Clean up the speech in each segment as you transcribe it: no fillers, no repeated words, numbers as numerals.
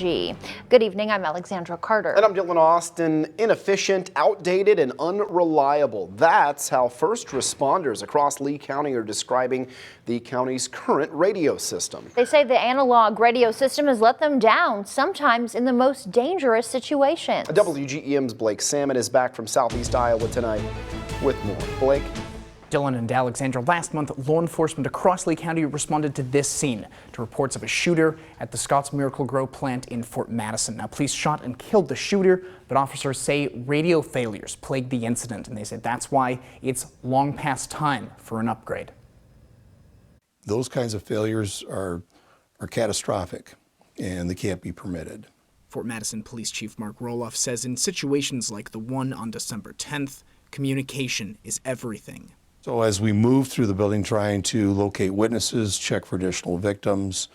Good evening, I'm Alexandra Carter. And I'm Dylan Austin. Inefficient, outdated, and unreliable. That's how first responders across Lee County are describing the county's current radio system. They say the analog radio system has let them down, sometimes in the most dangerous situations. WGEM's Blake Salmon is back from Southeast Iowa tonight with more. Blake? Dylan and Alexandra, last month, law enforcement across Lee County responded to this scene, to reports of a shooter at the Scott's Miracle Grow plant in Fort Madison. Now, police shot and killed the shooter, but officers say radio failures plagued the incident, and they said that's why it's long past time for an upgrade. Those kinds of failures are catastrophic, and they can't be permitted. Fort Madison Police Chief Mark Roloff says in situations like the one on December 10th, communication is everything. So as we move through the building trying to locate witnesses, check for additional victims,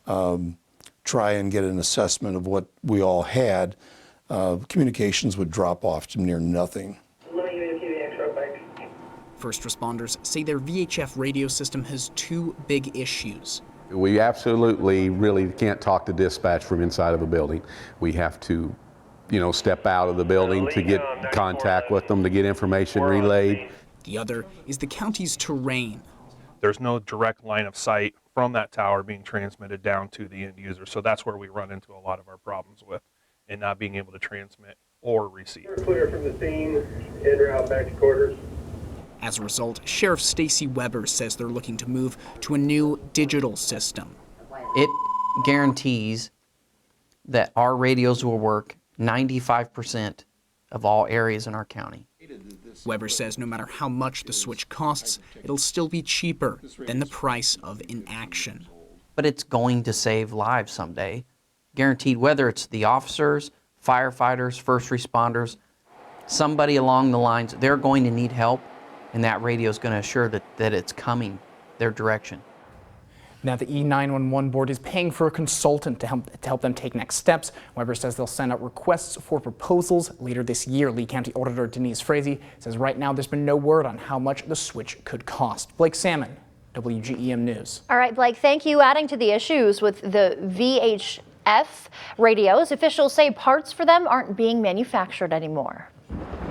try and get an assessment of what we all had, communications would drop off to near nothing. First responders say their VHF radio system has two big issues. We absolutely really can't talk to dispatch from inside of a building. We have to, step out of the building to get contact with them, to get information relayed. The other is the county's terrain. There's no direct line of sight from that tower being transmitted down to the end user. So that's where we run into a lot of our problems with, and not being able to transmit or receive. We're clear from the scene, en route back to quarters. As a result, Sheriff Stacy Weber says they're looking to move to a new digital system. It guarantees that our radios will work 95% of all areas in our county. Weber says no matter how much the switch costs, it'll still be cheaper than the price of inaction. But it's going to save lives someday, guaranteed, whether it's the officers, firefighters, first responders, somebody along the lines, they're going to need help, and that radio is going to assure that it's coming their direction. Now, the E911 board is paying for a consultant to help them take next steps. Weber says they'll send out requests for proposals later this year. Lee County Auditor Denise Frazee says right now there's been no word on how much the switch could cost. Blake Salmon, WGEM News. All right, Blake, thank you. Adding to the issues with the VHF radios, officials say parts for them aren't being manufactured anymore.